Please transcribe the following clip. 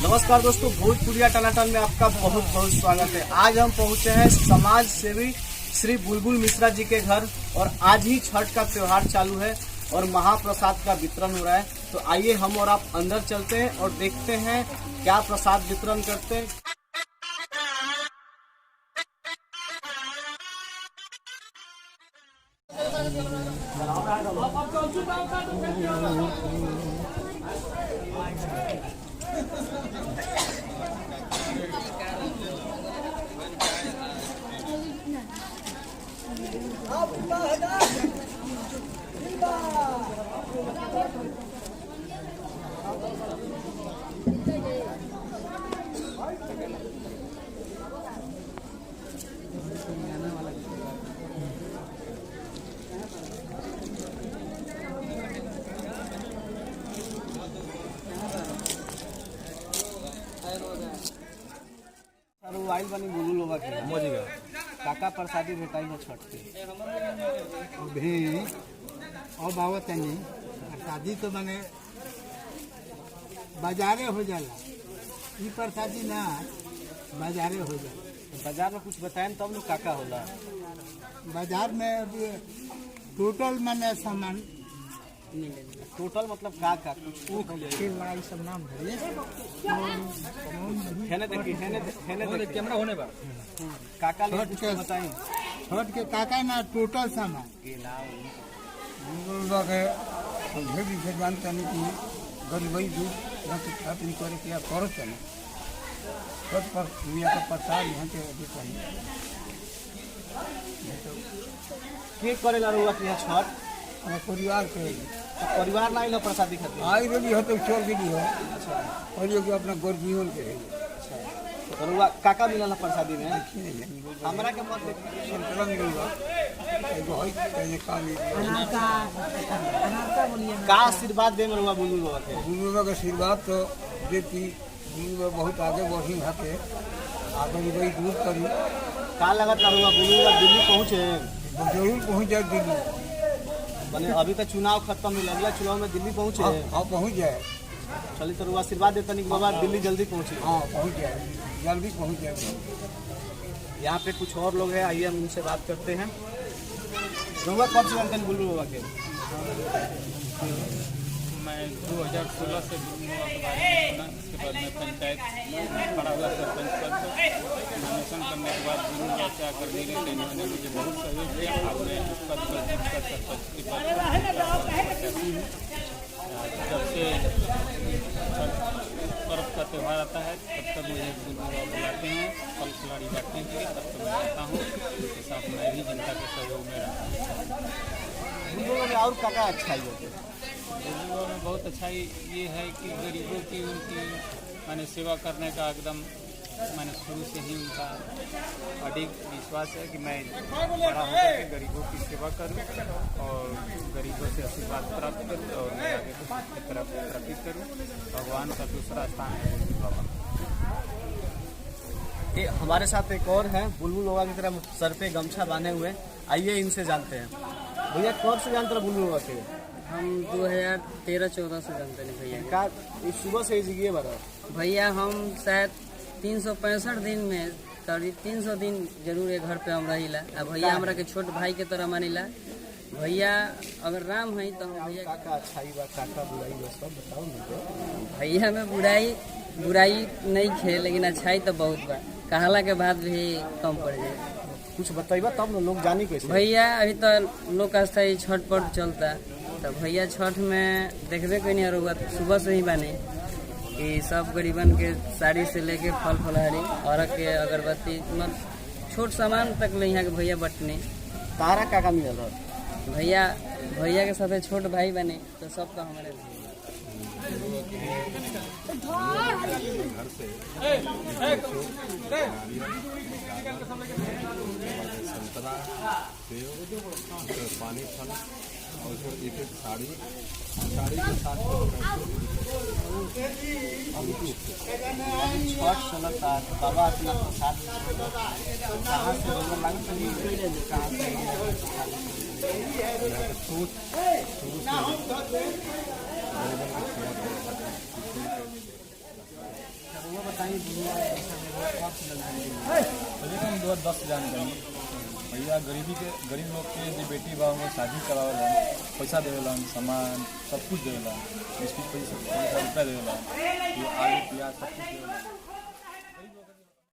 नमस्कार दोस्तों, भोजपुरिया टनाटन में आपका बहुत बहुत स्वागत है। आज हम पहुंचे हैं समाज सेवी श्री बुलबुल मिश्रा जी के घर और आज ही छठ का त्योहार चालू है और महाप्रसाद का वितरण हो रहा है। तो आइए हम और आप अंदर चलते हैं और देखते हैं क्या प्रसाद वितरण करते हैं। आइल बनी बुलबुल लोगा के मोजीगा काका प्रसादी भेटाई है छठ के अभी अब आवत नहीं प्रसादी तो मैंने बाजारे हो जाला, ये प्रसादी ना बाजारे हो जाला। बाजार में कुछ बताएं तब लोग काका होला। बाजार में अभी टोटल मैंने सामान टोटल मतलब काका कुछ लड़ाई सब नाम है कैमरा होने बा काका ले छठ के बताई छठ के काका ना टोटल सामान जानता नहीं कि गरीबी दूर खातिर करे क्या करो चले छठ पर दुनिया का प्रसाद यहाँ के के करेला रुआ के छठ परिवार के परिवार ना आइल प्रसादी खातिर आई रही हो तो चल गई हो। और ये अपना गर्जीवन के रुआ काका मिलल प्रसादी में हमरा के मत संतरा मिलूंगा का आशीर्वाद दे रुआ बुलबुल बाबा के बुलबुल का आशीर्वाद तो देती बुलबुल बहुत आगे बढ़ी हाथे आगे वही दूर करी का लगत रुआ बुलबुल दिल्ली पहुँचे जरूर पहुँच जाए दिल्ली। मैंने अभी तक चुनाव खत्म हुई, अगला चुनाव में दिल्ली पहुँचे हाँ पहुँच जाए। चलिए तो रुआ आशीर्वाद देता नहीं बाबा दिल्ली जल्दी पहुँचे। हाँ पहुँच जाए, जल्दी पहुँच जाए। यहाँ पे कुछ और लोग हैं, आइए हम उनसे बात करते हैं। रुआ कब से जानते हैं बुलबुल बाबा के? मैं 2016 से बुलबुल बाबा के बारे में सुना। इसके बाद में पंचायत खड़ा हुआ सरपंच पद पर नॉमिनेशन करने के बाद बुलबुल बाबा से आकर मिले थे। इन्होंने मुझे बहुत सहयोग दिया। अब मैं इस पद पर जीतकर सरपंच के पद पर हूँ। जब से पर्व का त्यौहार आता है तब तक मुझे बुलबुल बाबा बुलाते हैं फल खिलाड़ी बांटने के लिए, तब तक मैं आता हूँ। उसके साथ मैं भी जनता के सहयोग में रहा। बुलबुल में और काका अच्छा ही होते बुलबुल में बहुत अच्छा ये है कि गरीबों की उनकी मैंने सेवा करने का एकदम मैंने शुरू से ही उनका अधिक विश्वास है कि मैं बड़ा होकर के गरीबों की सेवा करूं और गरीबों से आशीर्वाद प्राप्त करूं और मैं आगे की तरफ तरक्की करूं। भगवान का दूसरा स्थान है बुलबुल बाबा। हमारे साथ एक और है बुलबुल बाबा की तरह सर पे गमछा बांधे हुए। आइए इनसे जानते हैं। भैया कब से जानते हैं बुलबुल बाबा के? हम 2013-14 से जानते हैं भैया का सुबह से जिगिए बड़ा भैया। हम शायद 365 दिन में करीब 300 दिन जरूर एक घर पे हम रहीला। अब भैया हमरा के छोट भाई के तरह मानिला। भैया अगर राम है तो हम भैया काका अच्छाई बा काका बुराई बा सब बताओ मुझे। भैया में बुराई नहीं खे, लेकिन अच्छाई तो बहुत बा। कहला के बाद भी कम पड़ जाए। कुछ बताइबा तब ना लोग जानी कैसे। भैया अभी तो लोक स्थायी छठ पर्व चलता, तो भैया छठ में देखबे कोई नहीं रुआ सुबह से ही बने कि सब गरीबन के साड़ी से लेके फल फलहारी और के अगरबत्ती मतलब छोट सामान तक ले यहाँ के भैया बटने। तारा काका मिलल रहा भैया के साथ छोट भाई बने तो सबका हमारे संतरा सेव पानी फल और एक एक साड़ी के साथ छठ चलता बाबा अपना प्रसाद कहाँ से कहाँ से हम 2010 जानकारी भैया गरीब लोग के जो बेटी बा उनको शादी करावेलन, पैसा देवेलन, सामान सब कुछ देवेलन, बिस्कुट पैसा रुपया देवेलन, आलू प्याज सब कुछ देवेलन।